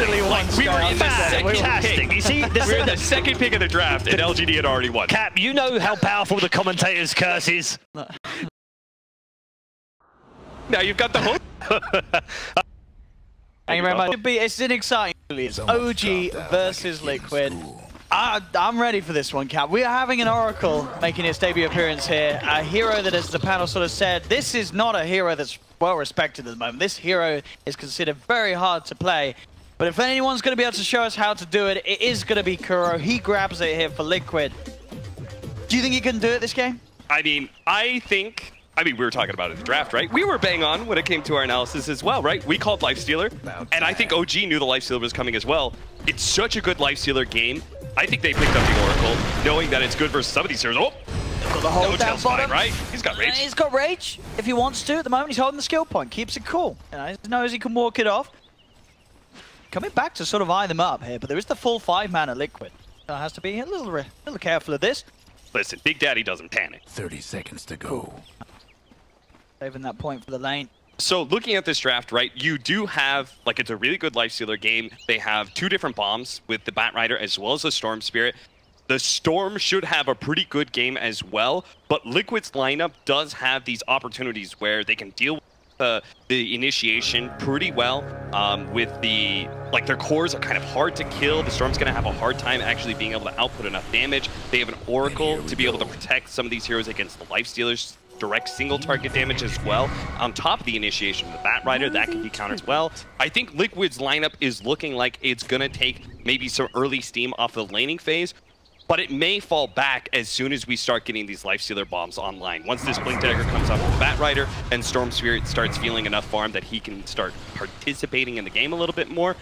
literally won. We were in the Fantastic. You see, this we were in the second pick of the draft, and LGD had already won. Cap, you know how powerful the commentator's curse is. Now you've got the whole. Thank you very much. It's an exciting. It's OG versus Liquid. I'm ready for this one, Cap. We are having an Oracle making its debut appearance here. A hero that, as the panel sort of said, this is not a hero that's well respected at the moment. This hero is considered very hard to play. But if anyone's going to be able to show us how to do it, it is going to be Kuro. He grabs it here for Liquid. Do you think he can do it this game? I mean, we were talking about it in the draft, right? We were bang on when it came to our analysis as well, right? We called Lifestealer, and I think OG knew the Lifestealer was coming as well. It's such a good Lifestealer game. I think they picked up the Oracle, knowing that it's good versus some of these heroes. Oh! Got the hold down bottom. Fine, right? He's got rage. He's got rage if he wants to. At the moment, he's holding the skill point. Keeps it cool. You know, he knows he can walk it off. Coming back to sort of eye them up here, but there is the full 5-mana Liquid. So has to be a little careful of this. Listen, Big Daddy doesn't panic. 30 seconds to go. Cool. Saving that point for the lane. So looking at this draft, right, you do have, like, it's a really good Lifestealer game. They have 2 different bombs with the Bat Rider as well as the Storm Spirit. The Storm should have a pretty good game as well, but Liquid's lineup does have these opportunities where they can deal with the initiation pretty well. With the, like, their cores are kind of hard to kill. The Storm's going to have a hard time actually being able to output enough damage. They have an Oracle to be able to protect some of these heroes against the Lifestealers. Direct single target damage as well. On top of the initiation of the Bat Rider, that can be countered as well. I think Liquid's lineup is looking like it's going to take maybe some early steam off the laning phase, but it may fall back as soon as we start getting these Lifestealer bombs online. Once this Blink Dagger comes off with the Bat Rider and Storm Spirit starts feeling enough farm that he can start participating in the game a little bit more,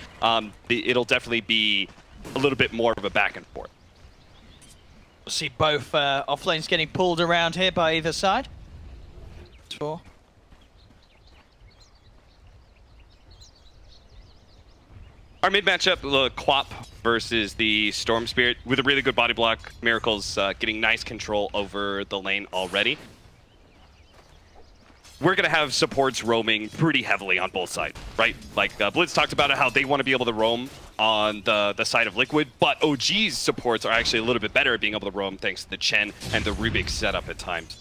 it'll definitely be a little bit more of a back and forth. We'll see both offlanes getting pulled around here by either side. Sure. Our mid matchup, Quap versus the Storm Spirit, with a really good body block. Miracle's getting nice control over the lane already. We're going to have supports roaming pretty heavily on both sides, right? Like Blitz talked about how they want to be able to roam on the side of Liquid, but OG's supports are actually a little bit better at being able to roam thanks to the Chen and the Rubik setup at times.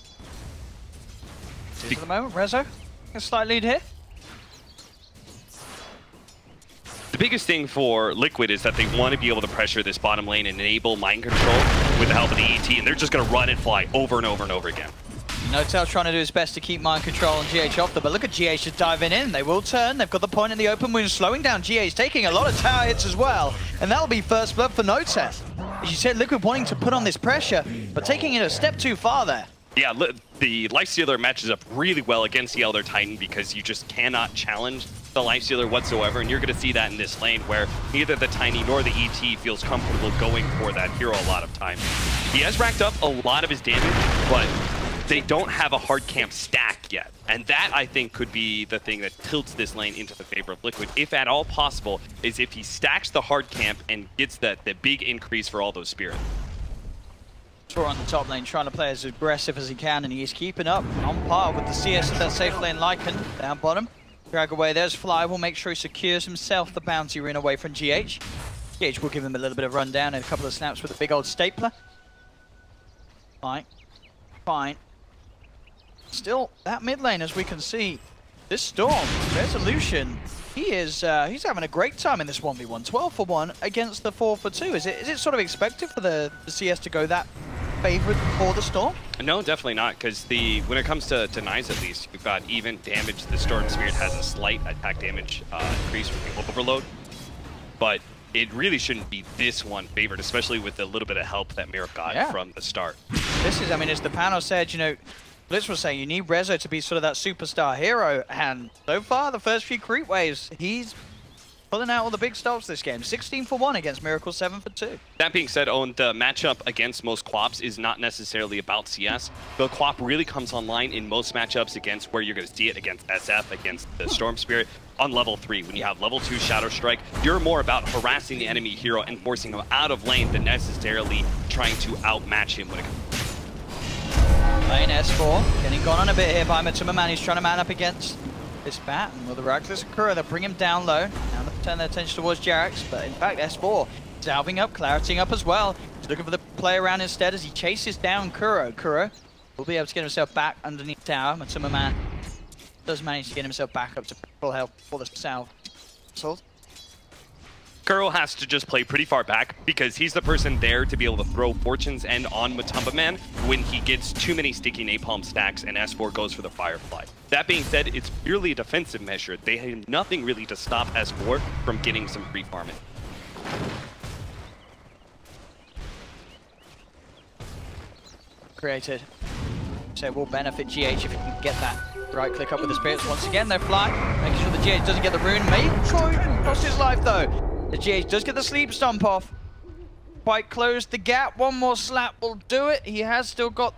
At the moment, Rezo, a slight lead here. The biggest thing for Liquid is that they want to be able to pressure this bottom lane and enable mind control with the help of the ET, and they're just going to run and fly over and over and over again. Notel's trying to do his best to keep mind control and GH off them, but look at GH just diving in. They will turn. They've got the point in the open wound, slowing down GH, taking a lot of tower hits as well, and that'll be first blood for Notel. As you said, Liquid wanting to put on this pressure, but taking it a step too far there. Yeah, the Lifestealer matches up really well against the Elder Titan because you just cannot challenge the Lifestealer whatsoever, and you're going to see that in this lane where neither the Tiny nor the ET feels comfortable going for that hero a lot of times. He has racked up a lot of his damage, but they don't have a hard camp stack yet, and that, I think, could be the thing that tilts this lane into the favor of Liquid, if at all possible, is if he stacks the hard camp and gets the big increase for all those spirits. On the top lane, trying to play as aggressive as he can, and he is keeping up on par with the CS of that safe lane Lycan. Down bottom, drag away, there's Fly, will make sure he secures himself the bounty rune away from GH. GH will give him a little bit of rundown and a couple of snaps with a big old stapler. Fine. Still, that mid lane, as we can see, this Storm, Resolution, he's having a great time in this 1v1. 12 for 1 against the 4 for 2. Is it sort of expected for the CS to go that favorite for the Storm? No, definitely not, because when it comes to Nyze at least, you've got even damage. The Storm Spirit has a slight attack damage increase from the overload, but it really shouldn't be this one favored, especially with the little bit of help that Mirror got from the start. This is, I mean, as the panel said, you know, Blitz was saying you need Rezo to be sort of that superstar hero, and so far the first few creep waves, he's pulling out all the big stops this game. 16 for 1 against Miracle, 7 for 2. That being said, Owen, the matchup against most Quaps is not necessarily about CS. The Quap really comes online in most matchups against where you're going to see it against SF, against the Storm Spirit. On level 3, when you have level 2 Shadow Strike, you're more about harassing the enemy hero and forcing him out of lane than necessarily trying to outmatch him when it comes. Lane S4, getting gone on a bit here by Matuma Man. He's trying to man up against this bat, and with the Reckless Akura, they'll bring him down low. Now the turn their attention towards Jerax, but in fact S4 salving up, clarity up as well. He's looking for the play around instead as he chases down Kuro. Kuro will be able to get himself back underneath the tower. Matuma Man does manage to get himself back up to full health for the south. Assault. Kuro has to just play pretty far back because he's the person there to be able to throw Fortune's End on Matuma Man when he gets too many sticky napalm stacks and S4 goes for the Firefly. That being said, it's purely a defensive measure. They have nothing really to stop S4 from getting some free farming. Created. So it will benefit GH if you can get that right click up with the spirits. Once again, they're flying, making sure the GH doesn't get the rune. Maybe cost his life though. The GH does get the sleep stomp off. Quite close the gap. One more slap will do it. He has still got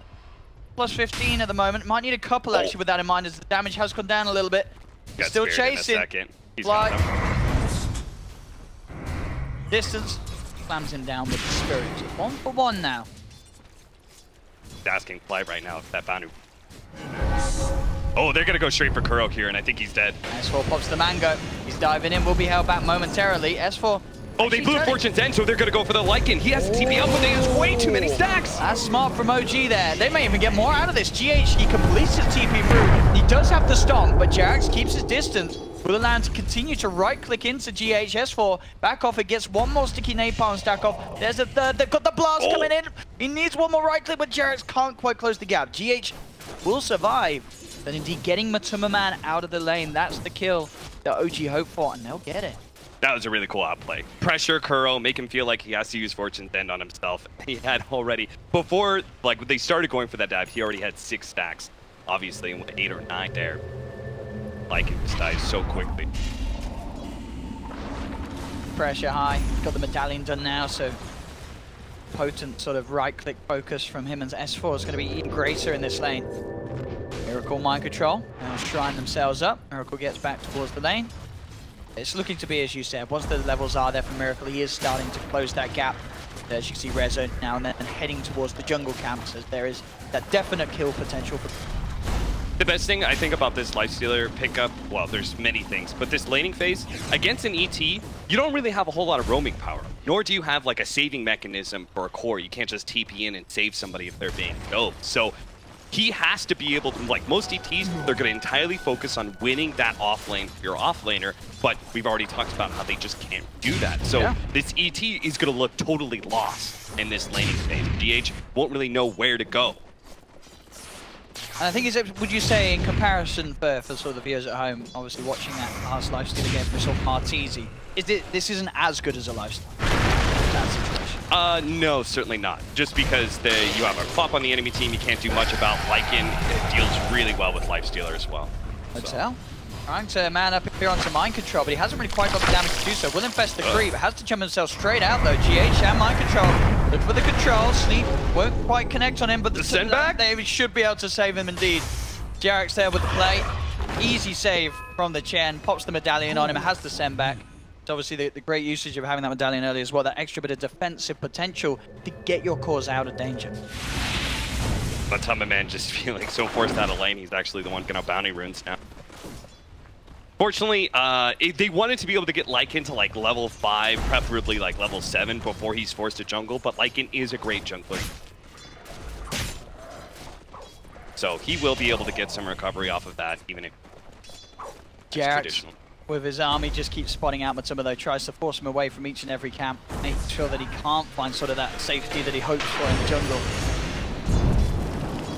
plus 15 at the moment. Might need a couple actually with that in mind as the damage has gone down a little bit. Still chasing. Fly. Distance. Slams him down with the spirit. 1 for 1 now. Asking Fly right now if that Banu. Oh, they're gonna go straight for Kuro here, and I think he's dead. S4 pops the mango. He's diving in, will be held back momentarily. S4. Oh, they blew Fortune's End, so they're gonna go for the Lycan. He has to TP up, but they have way too many stacks. That's smart from OG there. They may even get more out of this. GH, he completes his TP through. He does have the stomp, but Jerax keeps his distance. Will allow him to continue to right-click into GH. S4 back off. It gets one more sticky napalm stack off. There's a third. They've got the blast coming in. He needs one more right-click, but Jerax can't quite close the gap. GH will survive. But indeed, getting Matuma Man out of the lane, that's the kill that OG hoped for, and they'll get it. That was a really cool outplay. Pressure Kuro, make him feel like he has to use Fortune's End on himself. He had already, before like when they started going for that dive, he already had 6 stacks. Obviously, with 8 or 9 there. Like, it just dies so quickly. Pressure high. Got the medallion done now, so potent sort of right-click focus from him and S4 is going to be even greater in this lane. Miracle mind control. They'll shrine themselves up. Miracle gets back towards the lane. It's looking to be, as you said, once the levels are there for Miracle, he is starting to close that gap. As you can see, Rezo now and then heading towards the jungle camps, as there is that definite kill potential. The best thing I think about this Lifestealer pickup, well, there's many things, but this laning phase, against an ET, you don't really have a whole lot of roaming power, nor do you have like a saving mechanism for a core. You can't just TP in and save somebody if they're being killed. So he has to be able to, like most ETs, they're going to entirely focus on winning that off lane for your off laner, but we've already talked about how they just can't do that. So this ET is going to look totally lost in this laning phase. DH won't really know where to go. And I think, would you say, in comparison for sort of the viewers at home, obviously watching that last Lifestealer game for sort of Martese, this isn't as good as a Lifestealer? That situation. No, certainly not. Just because you have a pop on the enemy team, you can't do much about. Lycan deals really well with Lifestealer as well. Hotel trying to man up here onto mind control, but he hasn't really quite got the damage to do so. Will infest the creep, has to jump himself straight out though. GH and mind control. Look for the control. Sleep won't quite connect on him, but the send back, they should be able to save him indeed. Jerax there with the play. Easy save from the Chen. Pops the medallion on him. Has the send back. It's obviously the great usage of having that medallion early as well. That extra bit of defensive potential to get your cores out of danger. Matuma Man just feeling so forced out of lane. He's actually the one getting out bounty runes now. Fortunately, they wanted to be able to get Lycan to like level 5, preferably like level 7 before he's forced to jungle, but Lycan is a great jungler. So he will be able to get some recovery off of that, even if it's traditional. With his army, just keeps spotting out Matuma though, tries to force him away from each and every camp, making sure that he can't find sort of that safety that he hopes for in the jungle.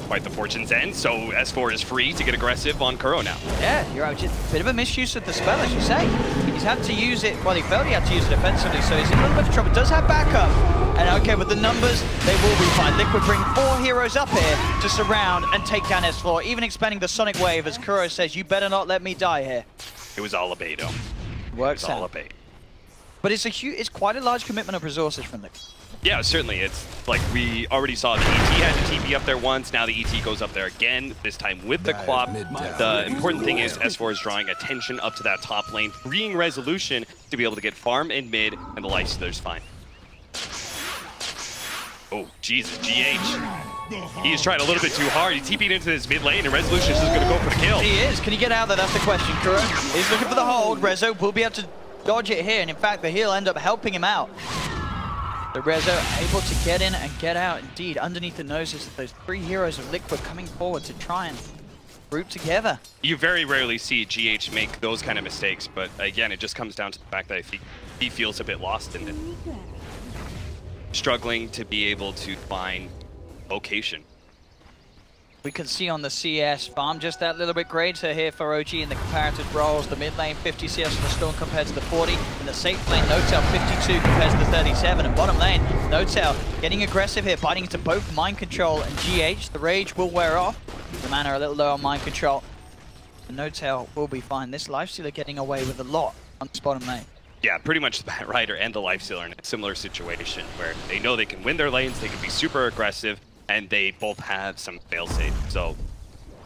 Quite the Fortune's End, so S4 is free to get aggressive on Kuro now. Yeah, you're right. Just a bit of a misuse of the spell, as you say. He's had to use it, well, he felt he had to use it defensively, so he's in a little bit of trouble. Does have backup. And okay, with the numbers, they will be fine. Liquid bring 4 heroes up here to surround and take down S4, even expending the Sonic Wave, as Kuro says, you better not let me die here. It was all a bait, though. Works out. All a bait. But it's quite a large commitment of resources from Liquid. Yeah, certainly. It's like we already saw the ET had to TP up there once. Now the ET goes up there again, this time with the Quap. The important thing is S4 is drawing attention up to that top lane, freeing Resolution to be able to get farm in mid, and the Lifestealer's fine. Oh, Jesus, GH. He is trying a little bit too hard. He TP'd into this mid lane, and Resolution is just going to go for the kill. He is. Can he get out there? That's the question. Kuro is looking for the hold. Rezo will be able to dodge it here, and in fact, the heal end up helping him out. The Rezo able to get in and get out. Indeed, underneath the noses of those three heroes of Liquid coming forward to try and group together. You very rarely see GH make those kind of mistakes, but again, it just comes down to the fact that he feels a bit lost in it. Struggling to be able to find location. We can see on the CS farm just that little bit greater here for OG in the comparative roles. The mid lane 50 CS for the Storm compared to the 40. In the safe lane, NOTAL 52 compared to the 37. And bottom lane, NOTAL getting aggressive here, biting into both Mind Control and GH. The rage will wear off. The mana a little low on Mind Control. And NOTAL will be fine. This Lifestealer getting away with a lot on this bottom lane. Yeah, pretty much the Batrider and the Lifestealer in a similar situation where they know they can win their lanes, they can be super aggressive, and they both have some failsafe. So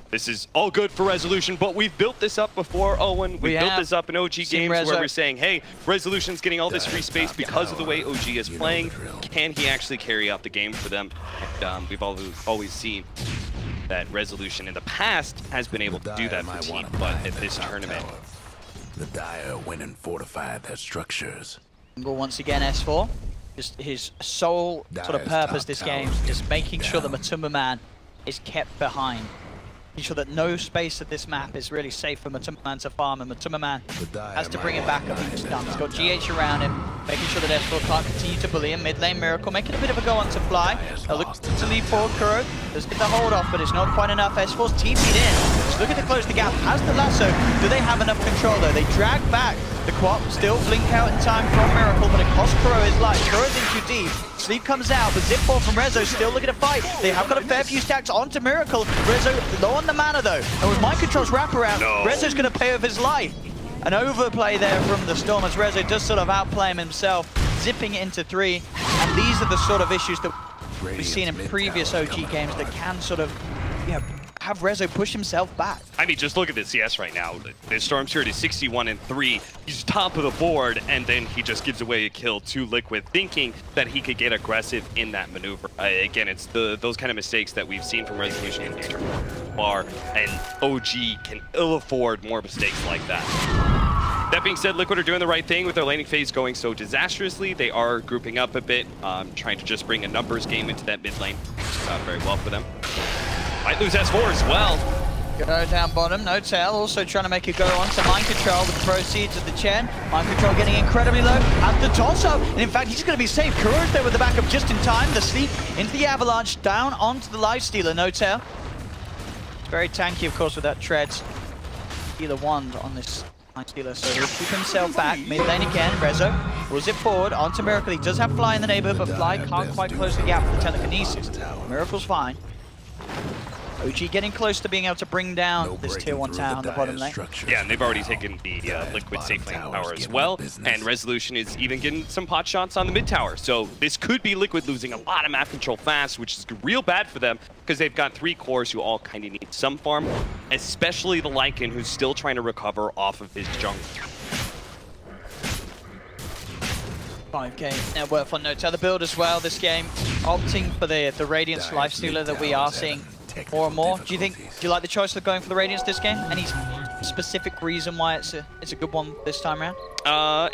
this is all good for Resolution, but we've built this up before, Owen. We built this up in OG games where we're saying, hey, Resolution's getting all this free space because of the way OG is playing. Can he actually carry out the game for them? And we've always seen that Resolution in the past has been able to do that for team, but at this tournament, the Dire went and fortified their structures. Once again, S4. Just his sole sort of purpose this game is making sure that Matuma Man is kept behind. Making sure that no space of this map is really safe for Matuma Man to farm, and Matuma Man has to bring it back up each time. He's got GH around him, making sure that S4 can't continue to bully him. Mid lane Miracle making a bit of a go on to fly. They'll look to lead forward. Kuro does get the hold off, but it's not quite enough. S4's TP'd in. Just looking to close the gap. Has the lasso. Do they have enough control though? They drag back. The Quap still blink out in time from Miracle, but it costs Kuro his life. Kuro's in too deep. Sleep comes out, but Zip ball from Rezo still looking to fight. They have got a fair few stacks onto Miracle. Rezo low on the mana though, and with Mind Control's wraparound, Rezo's going to pay with his life. An overplay there from the Storm as Rezo does sort of outplay him himself, zipping into 3. And these are the sort of issues that we've seen in previous OG games that can sort of, you know, have Rezo push himself back. I mean, just look at the CS right now. The Storm Spirit is 61-3. He's top of the board, and then he just gives away a kill to Liquid, thinking that he could get aggressive in that maneuver. Again, it's those kind of mistakes that we've seen from Resolution in this tournament far, and OG can ill afford more mistakes like that. That being said, Liquid are doing the right thing with their laning phase going so disastrously. They are grouping up a bit, trying to just bring a numbers game into that mid lane. It's not very well for them. Might lose S4 as well. Go down bottom, NOTAL also trying to make a go on to Mind Control with the proceeds of the Chen. Mind Control getting incredibly low at the toss-up, and in fact he's going to be safe. Kuro's there with the backup just in time. The sleep into the avalanche, down onto the Lifestealer, NOTAL. It's very tanky, of course, with that treads. Either wand on this Lifestealer, so he'll keep himself back. Mid lane again, Rezo pulls it forward onto Miracle. He does have Fly in the neighborhood, but Fly can't quite close the gap with the telekinesis. Miracle's fine. OG getting close to being able to bring down this tier 1 tower on the bottom lane. Yeah, and they've already taken the Liquid safe lane power as well, and Resolution is even getting some pot shots on the mid tower. So this could be Liquid losing a lot of map control fast, which is real bad for them because they've got 3 cores who all kind of need some farm, especially the Lycan, who's still trying to recover off of his jungle. 5k net worth on NOTAL. The build as well this game, opting for the Radiance Lifestealer that we are seeing more and more. Do you like the choice of going for the Radiance this game? Any specific reason why it's a good one this time around?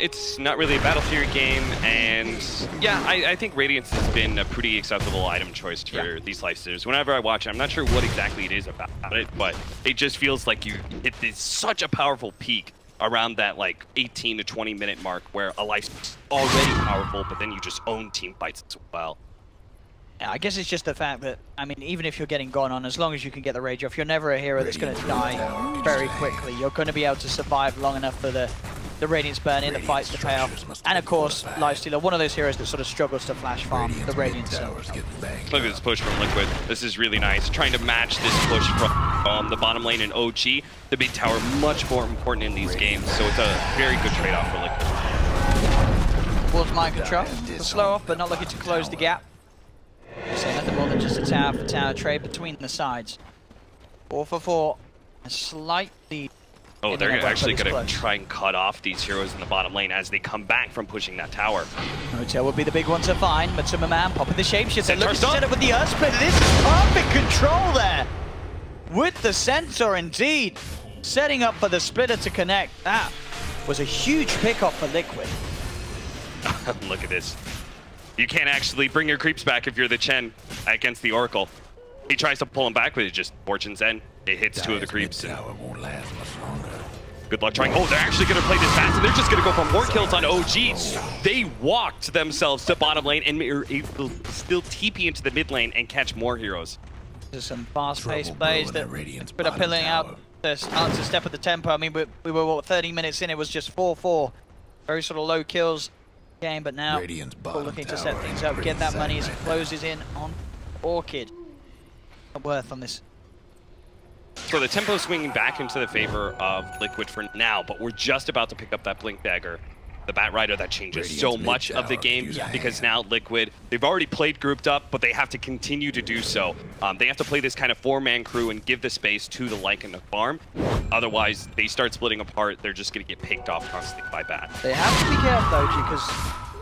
It's not really a Battle Theory game, and yeah, I think Radiance has been a pretty acceptable item choice for these Lifestealers. Whenever I watch it, I'm not sure what exactly it is about it, but it just feels like you hit this such a powerful peak around that like 18 to 20 minute mark where a life's already powerful, but then you just own team fights as well. Yeah, I guess it's just the fact that, I mean, even if you're getting gone on, as long as you can get the rage off, you're never a hero that's going to die very quickly. You're going to be able to survive long enough for the Radiance burn in the fights to pay off. And of course, Lifestealer, one of those heroes that sort of struggles to flash farm the Radiance. Look at this push from Liquid. This is really nice. Trying to match this push from the bottom lane in OG. The mid tower much more important in these games, so it's a very good trade-off for Liquid. Towards Mind Control. Slow off, but not looking to close the gap. So nothing more than just a tower for tower trade between the sides. 4 for 4. A slight lead. Oh, they're actually going to try and cut off these heroes in the bottom lane as they come back from pushing that tower. NOTAL will be the big one to find. Matuma Man popping the shapeshifter. Looking to set up with the Earth Splitter. This is perfect control there. With the Centaur, indeed. Setting up for the Splitter to connect. That was a huge pickoff for Liquid. Look at this. You can't actually bring your creeps back if you're the Chen against the Oracle. He tries to pull him back, but it just Fortune's End. It hits two of the creeps. Won't last much longer. Good luck trying. Oh, they're actually going to play this fast, and they're just going to go for more kills on OG. They walked themselves to bottom lane and were able to still TP into the mid lane and catch more heroes. There's some fast-paced plays that Liquid are pulling out to start to step with the tempo. I mean, we were, what, 30 minutes in, it was just 4-4. Very sort of low kills game, but now we're looking to set things up, get that money as it closes in on Orchid. Not worth on this. So the tempo swinging back into the favor of Liquid for now, but we're just about to pick up that Blink Dagger, the Bat Rider that changes so much of the game because now Liquid, they've already played grouped up, but they have to continue to do so. They have to play this kind of four-man crew and give the space to the Lycan to farm. Otherwise, they start splitting apart. They're just going to get picked off constantly by Bat. They have to be careful, though, because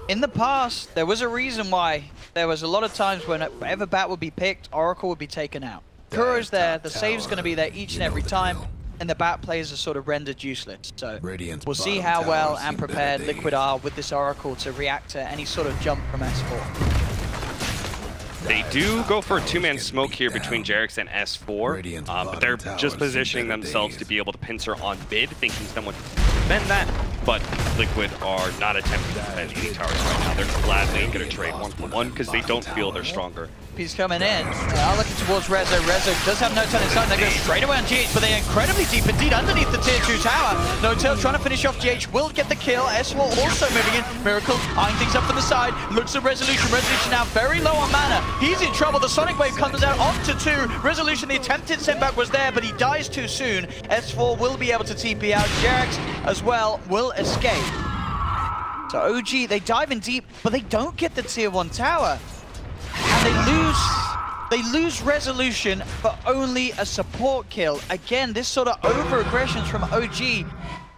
in the past, there was a reason why there was a lot of times whenever Bat would be picked, Oracle would be taken out. Kuro's there, the save's going to be there each and every time, and the Bat players are sort of rendered useless. So we'll see how well and prepared Liquid are with this Oracle to react to any sort of jump from S4. They do go for a two-man smoke here between Jerix and S4, but they're just positioning themselves to be able to pincer on mid, thinking someone can defend that, but Liquid are not attempting to defend any towers right now. They're gladly going to trade 1-for-1 because they don't feel they're stronger. He's coming in. They are looking towards Rezo. Rezo does have no turn inside. They go straight away on GH, but they're incredibly deep indeed underneath the tier 2 tower. No-Tail trying to finish off GH, will get the kill. S4 also moving in. Miracle eyeing things up from the side. Looks at Resolution. Resolution now very low on mana. He's in trouble. The Sonic Wave comes out onto 2. Resolution, the attempted sendback was there, but he dies too soon. S4 will be able to TP out. Jerix as well will escape. So OG, they dive in deep, but they don't get the tier 1 tower. And they lose Resolution for only a support kill. Again, this sort of over-aggressions from OG,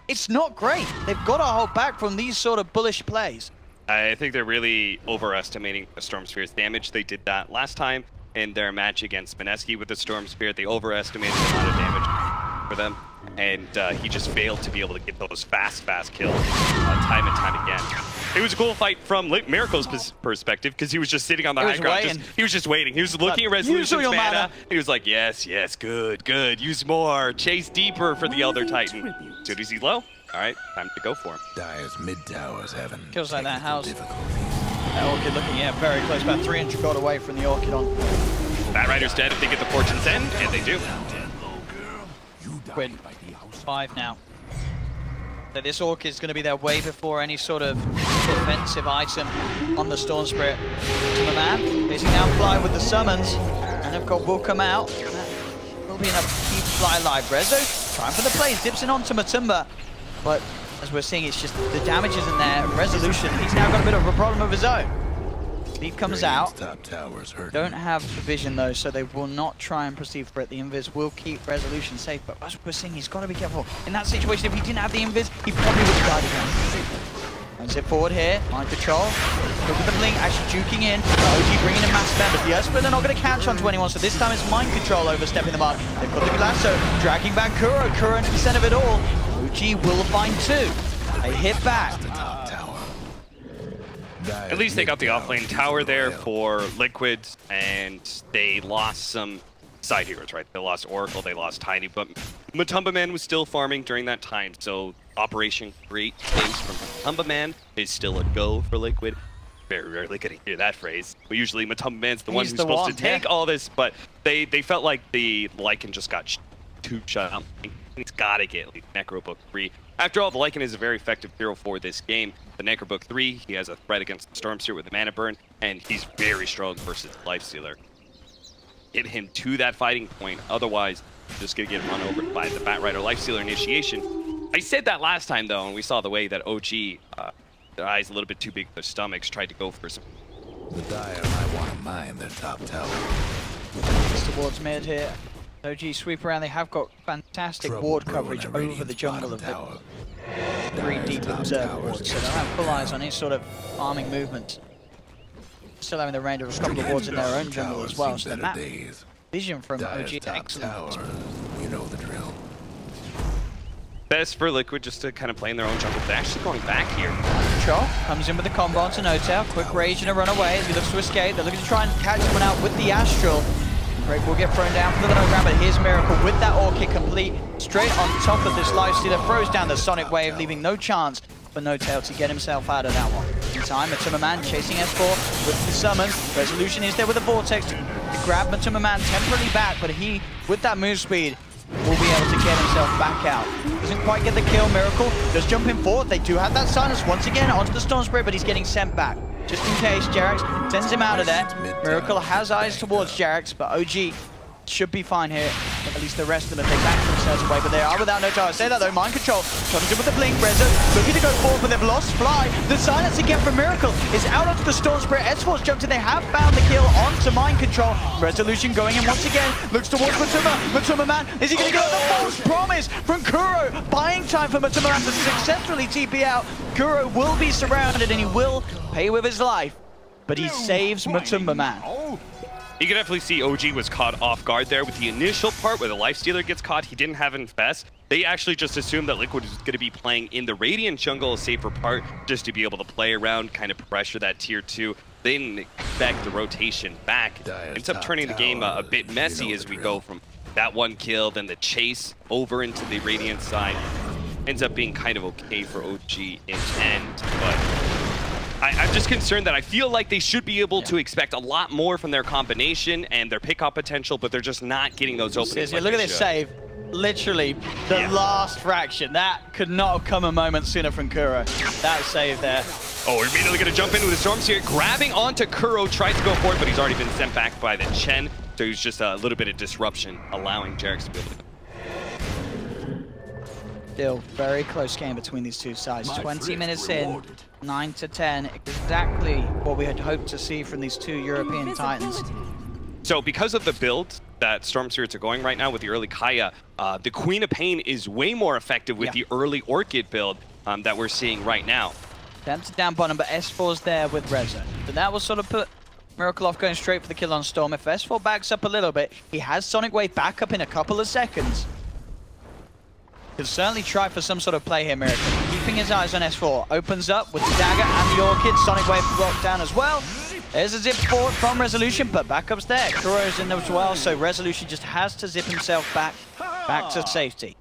it's not great. They've got to hold back from these sort of bullish plays. I think they're really overestimating the Storm Spirit's damage. They did that last time in their match against Mineski with the Storm Spirit. They overestimated the amount of damage for them, and he just failed to be able to get those fast kills time and time again. It was a cool fight from Miracle's perspective because he was just sitting on the high ground. He was just waiting. He was looking at Resolution's mana. He was like, yes, good. Use more. Chase deeper for the Elder Titan. As soon as he's low, all right, time to go for him. Dire's mid towers having kills like that house. That Orchid looking, very close, about 300 gold away from the Orchid on. Bat Rider's dead if they get the Fortune's End, and they do. Quid 5 now. So this Orchid is going to be there way before any sort of defensive item on the Storm Spirit. To the man, facing down Fly with the summons, and of course will come out. That will be enough to keep Fly alive. Rezo trying for the plays, dips in onto Matumba, but as we're seeing, it's just the damage isn't there. Resolution, he's now got a bit of a problem of his own. Leap comes out. Don't have the vision though, so they will not try and proceed for it. The invis will keep Resolution safe, but as we're seeing, he's got to be careful. In that situation, if he didn't have the invis, he probably would have died again. And zip forward here, mind control. Look at the blink, actually juking in. OG bringing in mass spam, but the Earthsplit they're not going to catch onto anyone, so this time it's mind control overstepping the mark. They've got the lasso, dragging back Kuro. Kuro into the center of it all. OG will find 2. They hit back. At least they got the offlane tower there for Liquid, and they lost some side heroes, right? They lost Oracle, they lost Tiny, but Matumba Man was still farming during that time, so Operation Great Space from Matumba Man is still a go for Liquid. Very rarely get to hear that phrase, but usually Matumba Man's the one who's supposed to take all this, but they felt like the Lycan just got too shut up. He's got to get Necrobook 3. After all, the Lycan is a very effective hero for this game. The Necrobook 3, he has a threat against the Storm Spirit with the Mana Burn, and he's very strong versus Lifestealer. Get him to that fighting point, otherwise, you're just going to get run over by the Bat Rider Lifestealer initiation. I said that last time, though, and we saw the way that OG, their eyes a little bit too big for their stomachs, tried to go for some. The Dire might want to mine their top tower. Just towards mid here. OG sweep around, they have got fantastic ward coverage over the jungle of the 3 deep observer wards, so they'll have full eyes on any sort of farming movement. Still having the range of a couple of wards in their own jungle as well, so the map vision from OG is excellent. You know the drill. best for Liquid just to kind of play in their own jungle. They're actually going back here. Control comes in with the combo onto NOTAIL. Quick rage and a runaway as he looks to escape. They're looking to try and catch someone out with the Astral. Break will get thrown down for the low ground, but here's Miracle with that ore kick complete. Straight on top of this Lifestealer, throws down the Sonic Wave, leaving no chance for NOTAIL to get himself out of that one. In time, Matuma Man chasing S4 with the summon. Resolution is there with the Vortex to grab Matuma Man temporarily back, but he, with that move speed, will be able to get himself back out. Doesn't quite get the kill. Miracle does jump in forward. They do have that silence once again onto the Storm Spirit, but he's getting sent back. Just in case, Jerax sends him out of there. Miracle has eyes towards Jerax, but OG should be fine here. At least the rest of them, they back themselves away, but they are without NOTAIL. I say that though, mind control. Comes in with the blink, Reza looking to go forward, but they've lost Fly. The silence again from Miracle is out onto the Storm Spirit. S4's jumped in, they have found the kill onto mind control. Resolution going in once again, looks towards Matuma. Matuma Man, is he going to go? The false promise from Kuro, buying time for Matuma Man to successfully TP out. Kuro will be surrounded and he will pay with his life, but he saves Matuma Man. You can definitely see OG was caught off guard there with the initial part where the Lifestealer gets caught. He didn't have Infest. They actually just assumed that Liquid was going to be playing in the Radiant jungle, a safer part, just to be able to play around, kind of pressure that tier 2. They didn't expect the rotation back. Ends up turning the game a bit messy as we go from that one kill, then the chase over into the Radiant side. Ends up being kind of okay for OG in end, but I'm just concerned that I feel like they should be able to expect a lot more from their combination and their pickup potential, but they're just not getting those openings. Look at this save. Literally, the last fraction. That could not have come a moment sooner from Kuro. That save there. Oh, we're immediately going to jump into the Storms here. Grabbing onto Kuro, tries to go for it, but he's already been sent back by the Chen. So he's just a little bit of disruption, allowing Jerax to be able to... Still, very close game between these two sides. 20 minutes in, 9 to 10. Exactly what we had hoped to see from these two European Titans. So because of the build that Storm Spirits are going right now with the early Kaya, the Queen of Pain is way more effective with the early Orchid build that we're seeing right now. Tempted down bottom, but S4's there with Reza. So that will sort of put Miracle off going straight for the kill on Storm. If S4 backs up a little bit, he has Sonic Wave back up in a couple of seconds. He'll certainly try for some sort of play here, Miracle. Keeping his eyes on S4. Opens up with the dagger and the Orchid. Sonic Wave blocked down as well. There's a zip forward from Resolution, but backup's there. Kuro's in there as well, so Resolution just has to zip himself back to safety.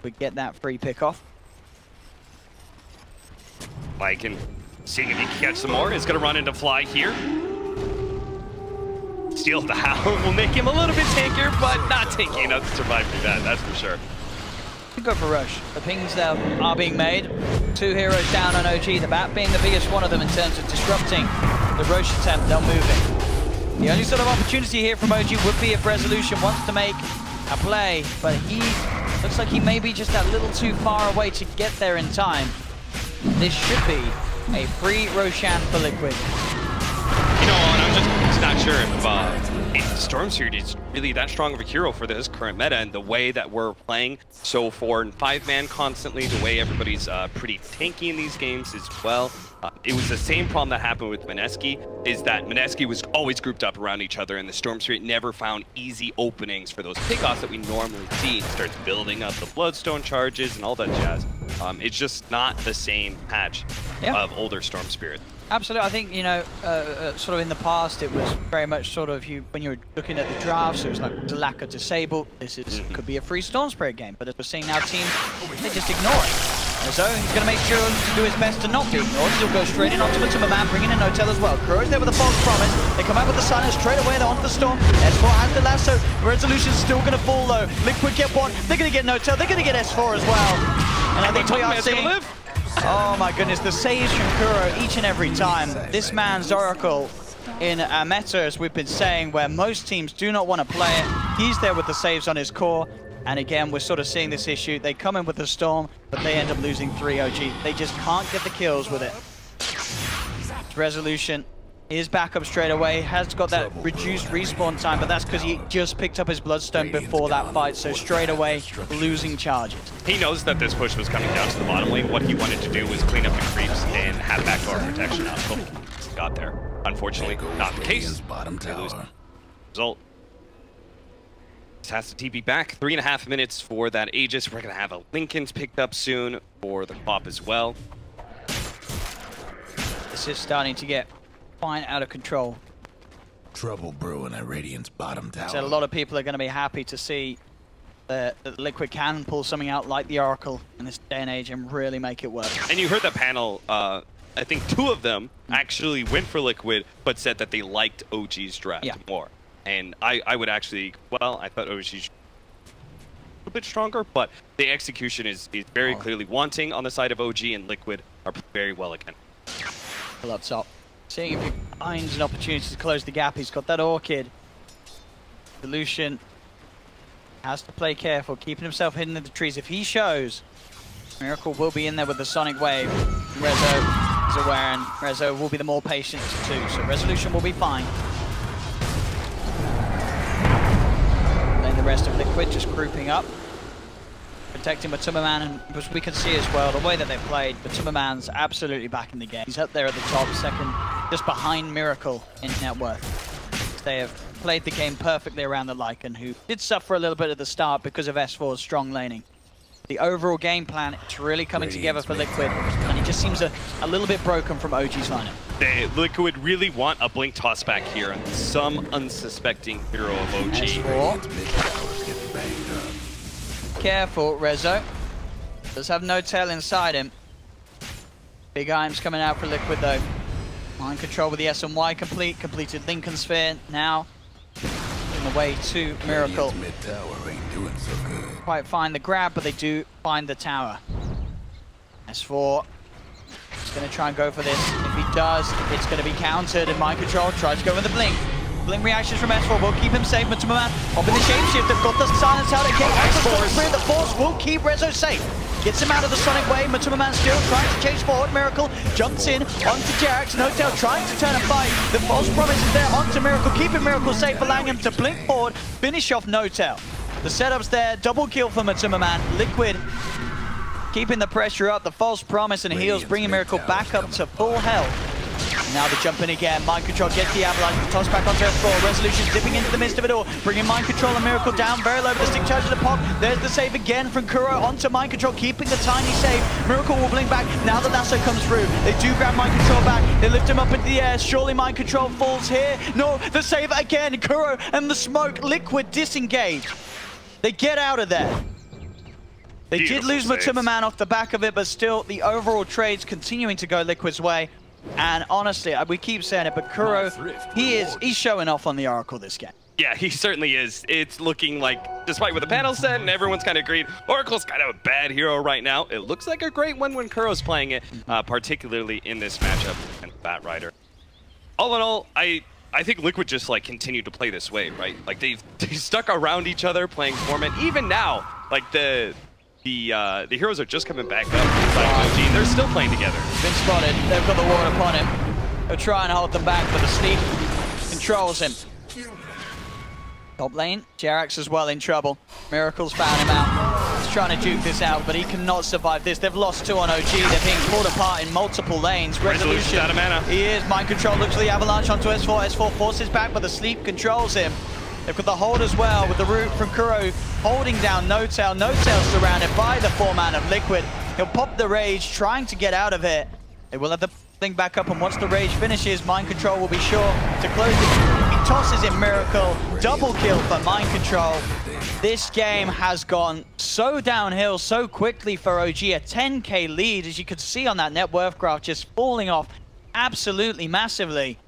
We get that free pick off. Mike and seeing if he can catch some more. Is going to run into Fly here. Steal the Hound will make him a little bit tankier, but not tanky enough to survive through that, that's for sure. Go for Rush. The pings there are being made. Two heroes down on OG, the Bat being the biggest one of them in terms of disrupting the Roche attempt. They'll move it. The only sort of opportunity here from OG would be if Resolution wants to make a play, but he looks like he may be just that little too far away to get there in time. This should be a free Roshan for Liquid. You know, and I'm just not sure if Storm Spirit is really that strong of a hero for this current meta and the way that we're playing. So 4 and 5-man constantly, the way everybody's pretty tanky in these games as well. It was the same problem that happened with Mineski, is that Mineski was always grouped up around each other and the Storm Spirit never found easy openings for those pickoffs that we normally see. It starts building up the Bloodstone charges and all that jazz. It's just not the same patch of older Storm Spirit. Absolutely. I think, you know, sort of in the past, it was very much sort of when you were looking at the drafts, it was like the lack of disable. This could be a free Storm Spirit game, but as we're seeing now, teams, they just ignore it. And so he's going to make sure to do his best to not be ignored. He'll go straight in onto the Matuma Man, bringing in NOTAIL as well. Kuro's there with a false promise. They come out with the silence straight away. They're onto the Storm. S4 has the lasso. Resolution's still going to fall low. Liquid get one. They're going to get NOTAIL. They're going to get S4 as well. And I think we are seeing... Oh my goodness, the saves from Kuro each and every time. This man's Oracle in a meta, as we've been saying, where most teams do not want to play it. He's there with the saves on his core. And again, we're sort of seeing this issue. They come in with the Storm, but they end up losing 3 OG. They just can't get the kills with it. Resolution is back up straight away. Has got that reduced respawn time, but that's because he just picked up his Bloodstone before that fight. So straight away, losing charges. He knows that this push was coming down to the bottom lane. What he wanted to do was clean up the creeps and have backdoor protection out. So he got there. Unfortunately, not the case. Bottom tower. Result. Just has to TP back. 3.5 minutes for that Aegis. We're going to have a Linken's picked up soon for the Pop as well. This is starting to get fine out of control. Trouble brewing at Radiant's bottom tower. So a lot of people are going to be happy to see that Liquid can pull something out like the Oracle in this day and age and really make it work. And you heard that panel, I think 2 of them actually went for Liquid, but said that they liked OG's draft more. And I would actually, well, I thought OG's a bit stronger, but the execution is very clearly wanting on the side of OG, and Liquid are very well again. Well, up top. Seeing if he finds an opportunity to close the gap. He's got that Orchid. Solution has to play careful, keeping himself hidden in the trees. If he shows, Miracle will be in there with the Sonic Wave. Rezo is aware, and Rezo will be the more patient too, so Resolution will be fine. Then the rest of Liquid just grouping up, protecting Matuma-Man, and as we can see as well, the way that they've played, Matuma-Man's absolutely back in the game. He's up there at the top, second, just behind Miracle in net worth. They have played the game perfectly around the Lycan, who did suffer a little bit at the start because of S4's strong laning. The overall game plan, it's really coming together for Liquid, and it just seems a little bit broken from OG's lineup. Liquid really want a Blink toss back here on some unsuspecting hero of OG. S4. Careful, Rezo. Does have no tail inside him. Big Im's coming out for Liquid though. Mind control with the S and Y completed Lincoln Sphere now. On the way to Miracle. Quite find the grab, but they do find the tower. S4 is going to try and go for this. If he does, it's going to be countered, and Mind Control tries to go with the Blink. Blink reactions from S4 will keep him safe. Matuma-Man up in the shapeshift. They've got the silence out again. The Force will keep Rezo safe. Gets him out of the Sonic Wave. Matuma-Man still trying to chase forward. Miracle jumps in onto Jerax. N0tail trying to turn a fight. The false promise is there onto Miracle, keeping Miracle safe, allowing him to blink forward, finish off N0tail. The setup's there. Double kill for Matuma-Man. Liquid keeping the pressure up. The false promise and heals, bringing Miracle back up to full health. Now they jump in again. Mind Control gets the avalanche. Toss back onto S4. Resolution dipping into the midst of it all. Bringing Mind Control and Miracle down very low. But the stick charge of the pop. There's the save again from Kuro onto Mind Control, keeping the tiny save. Miracle will blink back. Now the lasso comes through. They do grab Mind Control back. They lift him up into the air. Surely Mind Control falls here. No, the save again. Kuro and the smoke. Liquid disengage. They get out of there. They did lose Matuma-Man off the back of it, but still the overall trade's continuing to go Liquid's way. And honestly, we keep saying it, but Kuro, he's showing off on the Oracle this game. Yeah, he certainly is. It's looking like, despite what the panel said, and everyone's kind of agreed, Oracle's kind of a bad hero right now. It looks like a great one when Kuro's playing it, particularly in this matchup and Bat Rider. All in all, I think Liquid just like continued to play this way, right? Like they stuck around each other playing format. Even now, like the heroes are just coming back up inside OG, and they're still playing together. Been spotted. They've got the ward upon him. They'll try and hold them back, but the sleep controls him. Top lane, Jerax as well in trouble. Miracle's found him out. He's trying to juke this out, but he cannot survive this. They've lost 2 on OG. They're being pulled apart in multiple lanes. Resolution out of mana. He is. Mind Control looks for the avalanche onto S4. S4 forces back, but the sleep controls him. They've got the hold as well with the root from Kuro holding down N0tail. N0tail surrounded by the 4-man of Liquid. He'll pop the rage, trying to get out of it. They will have the thing back up, and once the rage finishes, Mind Control will be sure to close it. He tosses in Miracle. Double kill for Mind Control. This game has gone so downhill so quickly for OG. A 10k lead, as you could see on that net worth graph, just falling off absolutely massively.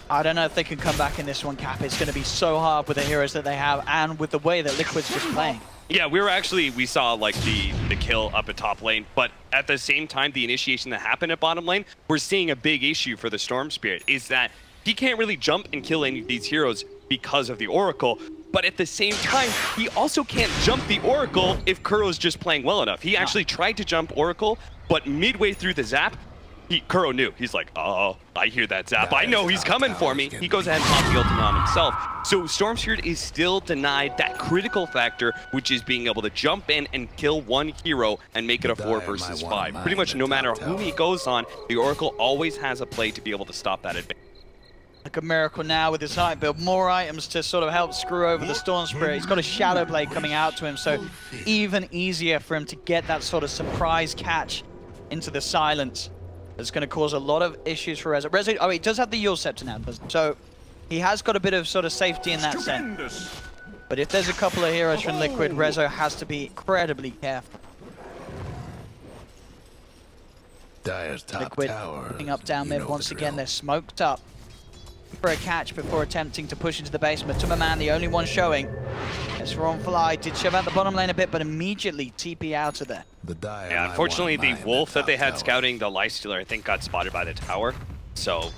I don't know if they can come back in this one, Cap. It's going to be so hard with the heroes that they have and with the way that Liquid's just playing. Yeah, we saw like the kill up at top lane, but at the same time, the initiation that happened at bottom lane, we're seeing a big issue for the Storm Spirit, is that he can't really jump and kill any of these heroes because of the Oracle, but at the same time, he also can't jump the Oracle if Kuro's just playing well enough. He actually tried to jump Oracle, but midway through the zap, Kuro knew. He's like, oh, I hear that zap. I know he's coming for me. He goes ahead and pops the ultimate on himself. So Storm Spirit is still denied that critical factor, which is being able to jump in and kill one hero and make it a 4 versus 5. Pretty much no matter who he goes on, the Oracle always has a play to be able to stop that advantage. Like a Miracle now with his height build. More items to sort of help screw over the Storm Spirit. He's got a Shadow Blade coming out to him, so even easier for him to get that sort of surprise catch into the silence. That's going to cause a lot of issues for Rezo. Rezo, oh, he does have the Yule Scepter now, so he has got a bit of sort of safety in that sense. But if there's a couple of heroes from Liquid, Rezo has to be incredibly careful. Dire's top Liquid tower. picking up down mid once again. They're smoked up for a catch before attempting to push into the base. Matuma, the only one showing. S4 on fly. Did shove out the bottom lane a bit, but immediately TP out of there. Yeah, unfortunately, the Wolf that they had scouting the Lifestealer, I think, got spotted by the tower. So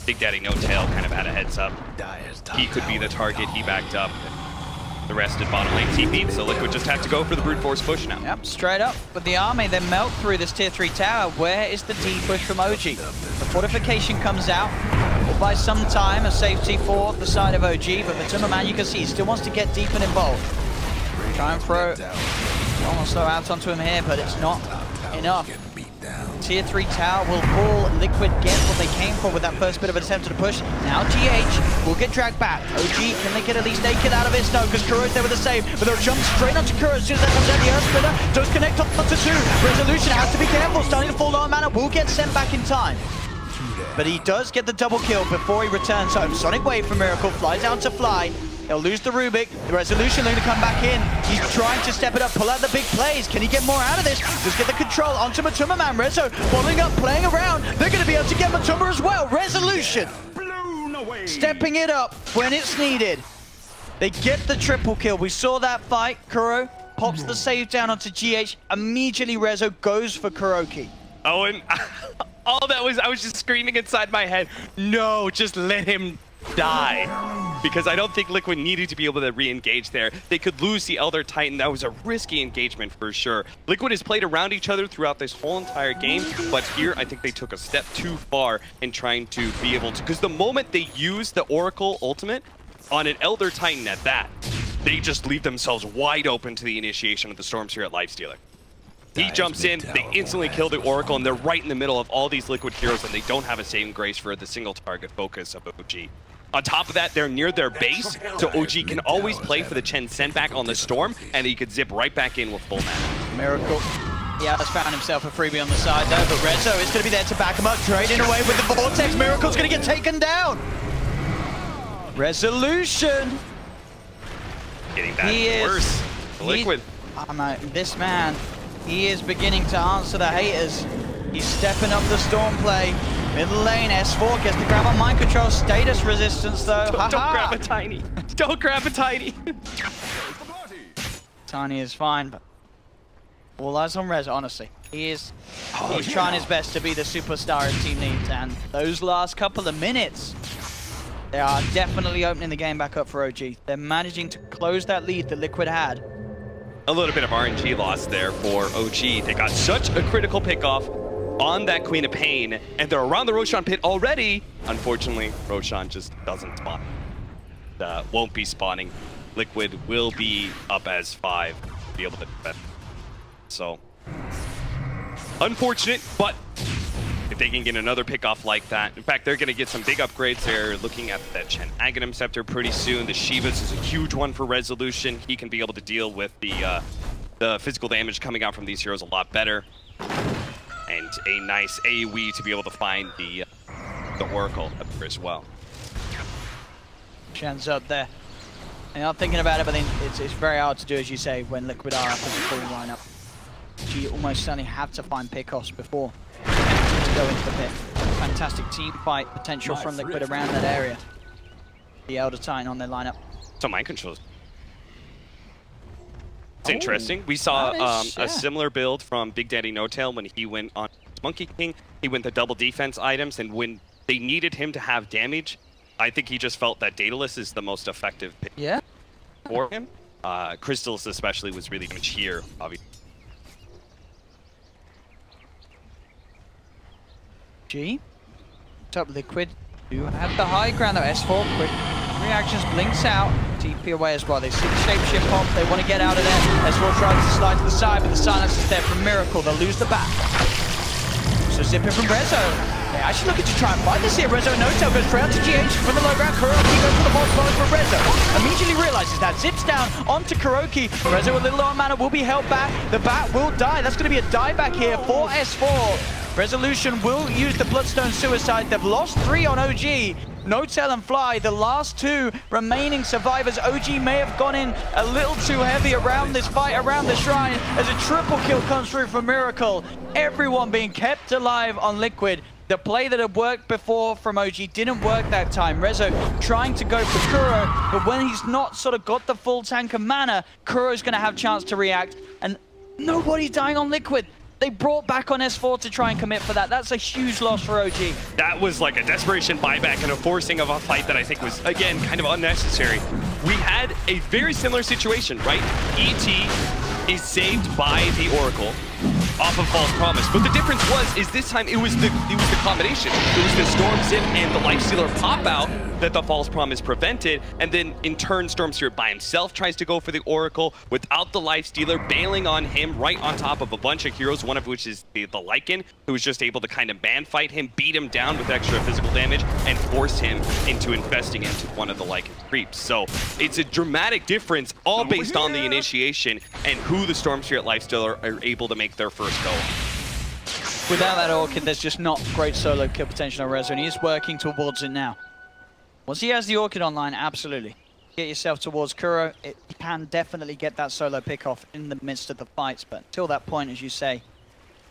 Big Daddy No Tail kind of had a heads up. He could be the target. He backed up. The rest did bottom lane TP, so Liquid just have to go for the brute force push now. Yep, straight up with the army. They melt through this tier 3 tower. Where is the D push from OG? The fortification comes out. Will buy some time, a safety for the side of OG, but Matuma, you can see he still wants to get deep and involved. Try and throw almost slow out onto him here, but it's not enough. Tier 3 tower will fall. Liquid get what they came for with that first bit of an attempt to push. Now GH will get dragged back. OG, can they get at least naked out of it? No, because Kuro's there with a save, but they'll jump straight onto Kuro as soon as that comes out. The Earth Splitter does connect onto 2. Resolution has to be careful, starting to fall on mana, will get sent back in time. But he does get the double kill before he returns home. Sonic Wave from Miracle flies out to fly. He'll lose the Rubik. The Resolution looking to come back in. He's trying to step it up, pull out the big plays. Can he get more out of this? Just get the control onto Matuma. Rezo following up, playing around. They're going to be able to get Matuma as well. Resolution stepping it up when it's needed. They get the triple kill. We saw that fight. Kuro pops the save down onto GH. Immediately Rezo goes for Kuroki. Oh, and all that was, I was just screaming inside my head, no, just let him die. Because I don't think Liquid needed to be able to re-engage there. They could lose the Elder Titan. That was a risky engagement for sure. Liquid has played around each other throughout this whole entire game, but here I think they took a step too far in trying to be able to, because the moment they use the Oracle ultimate on an Elder Titan at that, they just leave themselves wide open to the initiation of the Storm Spirit Lifestealer. He jumps in, they instantly kill the Oracle, and they're right in the middle of all these Liquid heroes, and they don't have a saving grace for the single target focus of OG. On top of that, they're near their base, so OG can always play for the Chen send back on the Storm, and he could zip right back in with full mana. Miracle. Yeah, has found himself a freebie on the side though, but Rezo is going to be there to back him up, trading away with the Vortex. Miracle's going to get taken down. Resolution. Getting that worse. Liquid. This man, he is beginning to answer the haters. He's stepping up the Storm play. Middle lane, S4 gets the grab on mind control. Status resistance though. Don't grab a Tiny. Don't grab a Tiny. Tiny is fine, but all eyes on Rez, honestly. He's trying his best to be the superstar his team needs, and those last couple of minutes, they are definitely opening the game back up for OG. They're managing to close that lead that Liquid had. A little bit of RNG loss there for OG. They got such a critical pickoff on that Queen of Pain, and they're around the Roshan pit already. Unfortunately, Roshan just doesn't spawn. Won't be spawning. Liquid will be up as 5 to be able to defend. So, unfortunate, but if they can get another pickoff like that, in fact, they're going to get some big upgrades. They're looking at that Chen Aghanim Scepter pretty soon. The Shivas is a huge one for Resolution. He can be able to deal with the physical damage coming out from these heroes a lot better. And a nice AoE to be able to find the Oracle up there as well. Shen's up there. I'm not thinking about it, but it's very hard to do, as you say, when Liquid are up as a full lineup. You almost certainly have to find pickoffs before to go into the pit. Fantastic team fight potential from Liquid around that area. The Elder Titan on their lineup. So mind controls. It's interesting. We saw a similar build from Big Daddy No Tail when he went on Monkey King. He went the double defense items, and when they needed him to have damage, I think he just felt that Daedalus is the most effective pick for him. Crystals especially was really damage here, obviously. G. Top Liquid do have the high ground though. S4 quick reactions, blinks out. TP away as well. They see the shapeshift pop. They want to get out of there. S4 tries to slide to the side, but the silence is there from Miracle. They'll lose the back. So zip in from Rezo. They're actually looking to try and fight this here. Rezo and NoTail goes straight out to GH for the low ground. KATOWICE goes for the boss bonus for Rezo. Immediately realizes that, zips down onto KATOWICE. Rezo with a little low mana will be held back. The bat will die. That's going to be a dieback here for S4. Resolution will use the Bloodstone Suicide. They've lost 3 on OG. NoTail and Fly, the last 2 remaining survivors. OG may have gone in a little too heavy around this fight, around the shrine, as a triple kill comes through for Miracle. Everyone being kept alive on Liquid. The play that had worked before from OG didn't work that time. Rezo trying to go for Kuro, but when he's not sort of got the full tank of mana, Kuro's going to have a chance to react, and nobody's dying on Liquid. They brought back on S4 to try and commit for that. That's a huge loss for OG. That was like a desperation buyback and a forcing of a fight that I think was, again, kind of unnecessary. We had a very similar situation, right? ET is saved by the Oracle off of False Promise. But the difference is this time it was the combination. It was the Storm Zip and the Lifestealer pop out that the False Promise prevented, and then in turn Storm Spirit by himself tries to go for the Oracle without the Lifestealer, bailing on him right on top of a bunch of heroes, one of which is the Lycan, who was just able to kind of man fight him, beat him down with extra physical damage, and force him into investing into one of the Lycan creeps. So it's a dramatic difference, all based on the initiation and who the Storm Spirit Lifestealer are able to make their first go. Without that Orchid, there's just not great solo kill potential on Rezo, and he is working towards it now. Once he has the Orchid online, absolutely. Get yourself towards Kuro. It can definitely get that solo pick off in the midst of the fights, but until that point, as you say,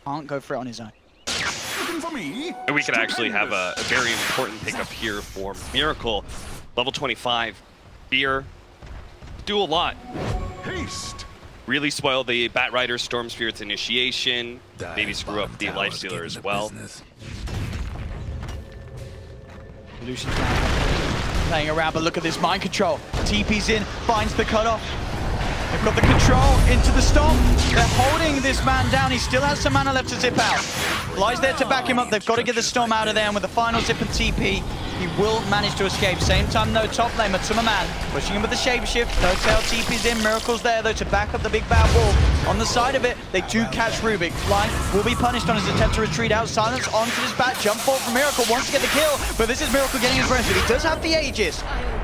can't go for it on his own. And we could actually have a very important pickup here for Miracle. Level 25. Fear. Do a lot. Haste. Really spoil the Batrider Storm Spirit's initiation. Maybe screw up the Lifestealer as well. Lucian's playing around, but look at this mind control. TP's in, finds the cutoff. They've got the control into the stomp. They're holding this man down. He still has some mana left to zip out. Fly's there to back him up. They've got to get the storm out of there, and with the final zip and TP, he will manage to escape. Same time, no top lane, Matsuma Man pushing him with the shapeshift. NoTail TP's in. Miracle's there, though, to back up the big bad wall. On the side of it, they do catch Rubik. Fly will be punished on his attempt to retreat out. Silence onto this bat. Jump ball from Miracle. Wants to get the kill, but this is Miracle getting his breath. But he does have the Aegis.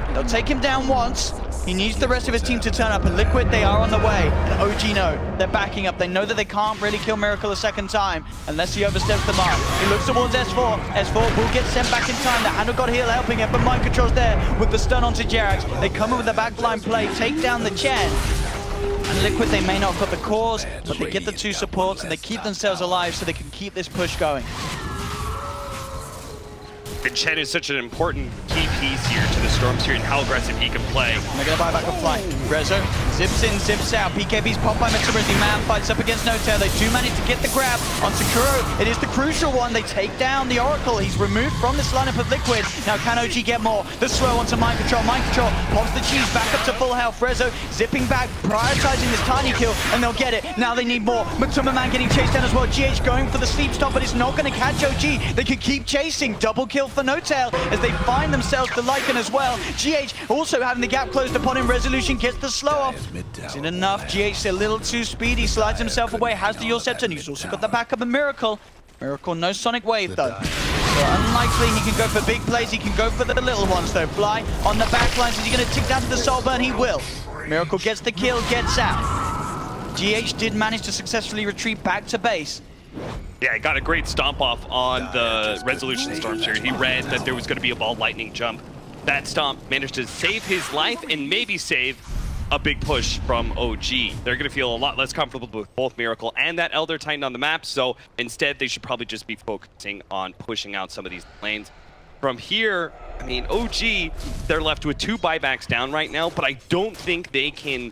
They'll take him down once. He needs the rest of his team to turn up, and Liquid, they are on the way. And OG know. They're backing up. They know that they can't really kill Miracle a second time unless he oversteps the mark. He looks towards S4. S4 will get sent back in time. The Handle got heal helping him, but mind control's there with the stun onto Jerax. They come in with the backline play, take down the Chen. And Liquid, they may not have got the cores, but they get the 2 supports and they keep themselves alive so they can keep this push going. And Chen is such an important key piece here to the Storm Spirit and how aggressive he can play. And they're going to buy back a flight. Rezo zips in, zips out. PKB's popped by Matsuma as the man fights up against NoTail. They do manage to get the grab onto Kuro. It is the crucial one. They take down the Oracle. He's removed from this lineup of Liquid. Now can OG get more? The slow onto Mind Control. Mind Control pops the cheese back up to full health. Rezo zipping back, prioritizing this tiny kill, and they'll get it. Now they need more. Matsuma Man getting chased down as well. GH going for the sleep stop, but it's not going to catch OG. They could keep chasing. Double kill for NoTail as they find themselves the Lycan as well. GH also having the gap closed upon him. Resolution gets the slow off. Isn't enough. GH a little too speedy, slides himself away, has the Yule Scepter, and he's also got the backup of Miracle. Miracle, no Sonic Wave though. So unlikely he can go for big plays, he can go for the little ones though. Fly on the back lines, is he going to tick down to the Soul Burn? He will. Miracle gets the kill, gets out. GH did manage to successfully retreat back to base. Yeah, he got a great stomp off on the Resolution Storm Spirit. He read that there was going to be a ball lightning jump. That stomp managed to save his life and maybe save a big push from OG. They're going to feel a lot less comfortable with both Miracle and that Elder Titan on the map, so instead they should probably just be focusing on pushing out some of these lanes. From here, I mean, OG, they're left with 2 buybacks down right now, but I don't think they can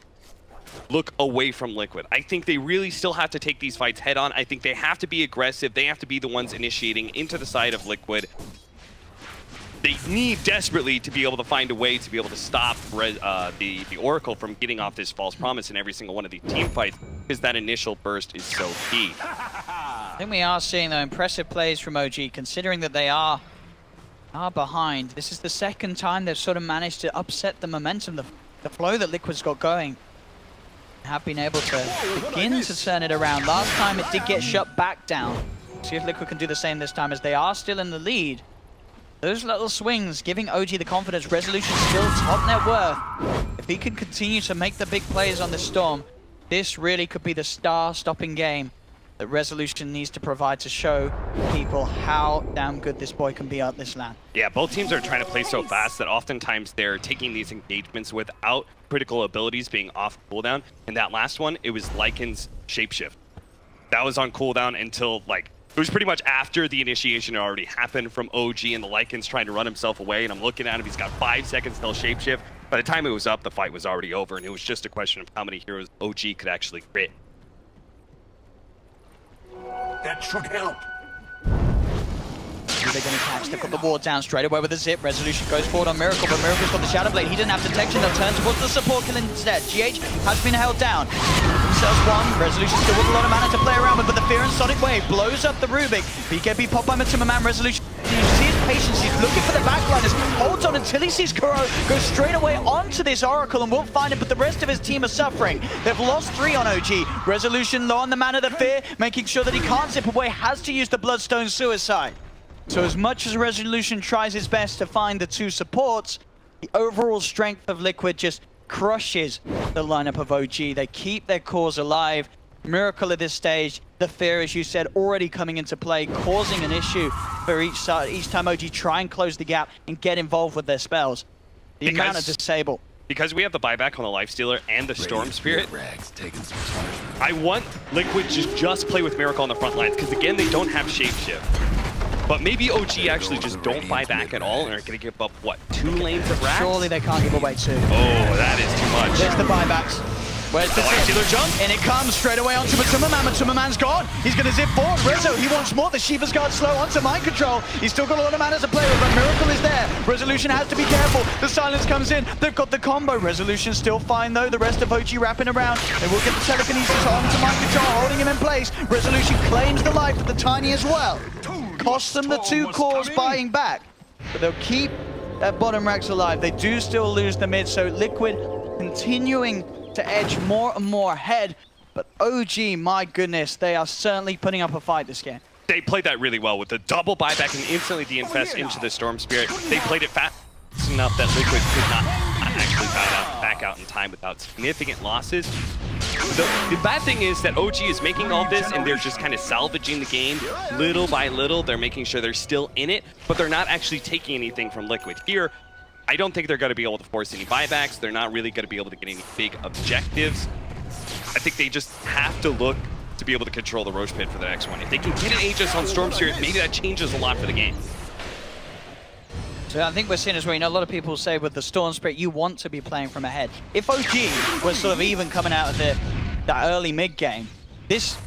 look away from Liquid. I think they really still have to take these fights head on. I think they have to be aggressive. They have to be the ones initiating into the side of Liquid. They need desperately to be able to find a way to be able to stop the Oracle from getting off this false promise in every single one of these team fights, because that initial burst is so key. I think we are seeing, though, impressive plays from OG, considering that they are behind. This is the second time they've sort of managed to upset the momentum, the flow that Liquid's got going. Have been able to begin to turn it around. Last time it did get shut back down. See if Liquid can do the same this time, as they are still in the lead. Those little swings giving OG the confidence. Resolution still top net worth. If he can continue to make the big plays on this Storm, this really could be the star-stopping game that Resolution needs to provide to show people how damn good this boy can be out this LAN. Yeah, both teams are trying to play so fast that oftentimes they're taking these engagements without critical abilities being off cooldown. And that last one, it was Lycan's Shapeshift. That was on cooldown until, like, it was pretty much after the initiation had already happened from OG, and the Lycan's trying to run himself away, and I'm looking at him, he's got 5 seconds till Shapeshift. By the time it was up, the fight was already over, and it was just a question of how many heroes OG could actually crit. That should help. Who they're going to catch? They've got the ward down straight away with a zip. Resolution goes forward on Miracle, but Miracle's got the Shadow Blade. He didn't have detection. They'll turn towards the support kill instead. GH has been held down. Themselves one. Resolution still with a lot of mana to play around with, but the Fear and Sonic Wave blows up the Rubik. BKB popped by Matuma Man. Resolution, you see his patience. He's looking for the backliners. Holds on until he sees Kuro go straight away onto this Oracle and won't find it, but the rest of his team are suffering. They've lost 3 on OG. Resolution low on the mana, the Fear, making sure that he can't zip away, has to use the Bloodstone Suicide. So as much as Resolution tries his best to find the 2 supports, the overall strength of Liquid just crushes the lineup of OG. They keep their cores alive. Miracle at this stage, the Fear, as you said, already coming into play, causing an issue for each side. Each time OG try and close the gap and get involved with their spells. The amount of disable. Because we have the buyback on the Lifestealer and the Storm Spirit, I want Liquid to just play with Miracle on the front lines, because again, they don't have Shapeshift. But maybe OG actually just don't buy back at all and are going to give up, what, 2 lanes of racks? Surely they can't give away 2. Oh, that is too much. There's the buybacks. Where's the Lifestealer jump? And it comes straight away onto Matuma Man. Matuma Man's gone. He's going to zip forward. Rezo, he wants more. The Shiva's Guard slow onto Mind Control. He's still got a lot of mana to play with, but Miracle is there. Resolution has to be careful. The silence comes in. They've got the combo. Resolution still fine, though. The rest of OG wrapping around. They will get the telekinesis onto Mind Control, holding him in place. Resolution claims the life of the Tiny as well. Costs them the 2 cores buying back, but they'll keep that bottom racks alive. They do still lose the mid, so Liquid continuing to edge more and more ahead. But OG, my goodness, they are certainly putting up a fight this game. They played that really well with the double buyback and instantly de-infest into the Storm Spirit. They played it fast enough that Liquid could not actually back out in time without significant losses. The bad thing is that OG is making all this and they're just kind of salvaging the game little by little. They're making sure they're still in it, but they're not actually taking anything from Liquid. Here, I don't think they're going to be able to force any buybacks. They're not really going to be able to get any big objectives. I think they just have to look to be able to control the Roche Pit for the next one. If they can get an Aegis on Storm Spirit, maybe that changes a lot for the game. So I think we're seeing as well, you know, a lot of people say with the Storm Spirit, you want to be playing from ahead. If OG was sort of even coming out of that early mid game, this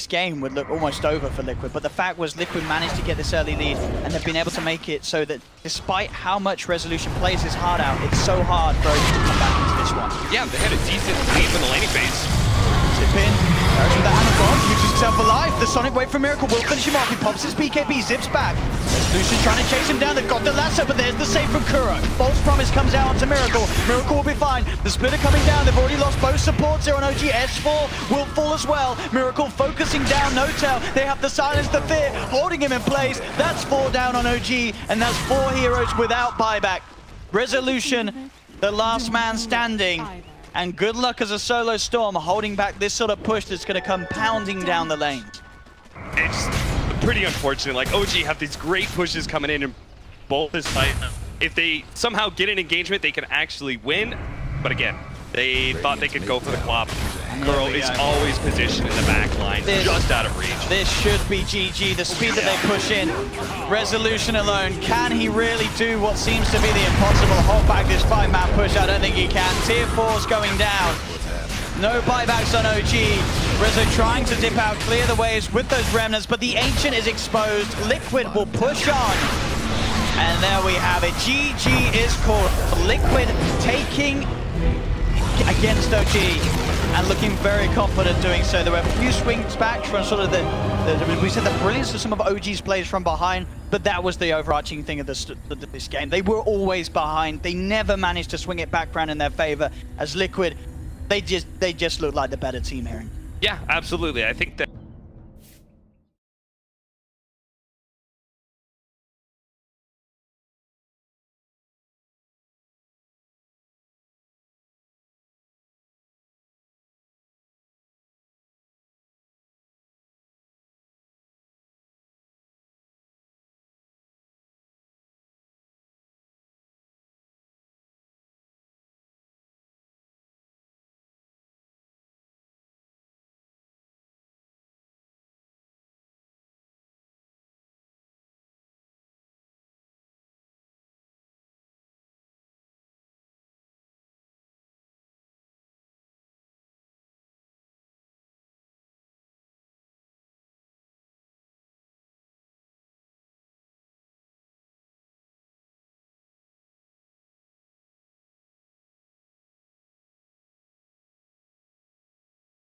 game would look almost over for Liquid. But the fact was Liquid managed to get this early lead, and they've been able to make it so that despite how much Resolution plays his heart out, it's so hard for OG to come back into this one. Yeah, they had a decent lead in the laning phase. Zip in. There's the hammer bomb, keeps himself alive. The Sonic Wave from Miracle will finish him off. He pops his BKB, zips back. Resolution trying to chase him down. They've got the lasso, but there's the save from Kuro. False Promise comes out onto Miracle. Miracle will be fine. The Splitter coming down. They've already lost both supports here on OG. S4 will fall as well. Miracle focusing down No-Tail. They have the silence, the Fear, holding him in place. That's 4 down on OG, and that's 4 heroes without buyback. Resolution, the last man standing. And good luck as a solo Storm holding back this sort of push that's going to come pounding down the lane. It's pretty unfortunate. Like, OG have these great pushes coming in and both this fight. If they somehow get an engagement, they can actually win. But again, they thought they could go for the Clop. Kuro is always positioned in the back line, just out of reach. This should be GG. The speed that they push in. Resolution alone. Can he really do what seems to be the impossible? Hold back this 5-man push. I don't think he can. Tier 4's going down. No buybacks on OG. Rezo trying to dip out, clear the waves with those remnants, but the Ancient is exposed. Liquid will push on. And there we have it. GG is called. Liquid taking against OG and looking very confident doing so. There were a few swings back from sort of we said the brilliance of some of OG's plays from behind, but that was the overarching thing of this game. They were always behind. They never managed to swing it back round in their favor. As Liquid, they just look like the better team here. Yeah, absolutely. I think that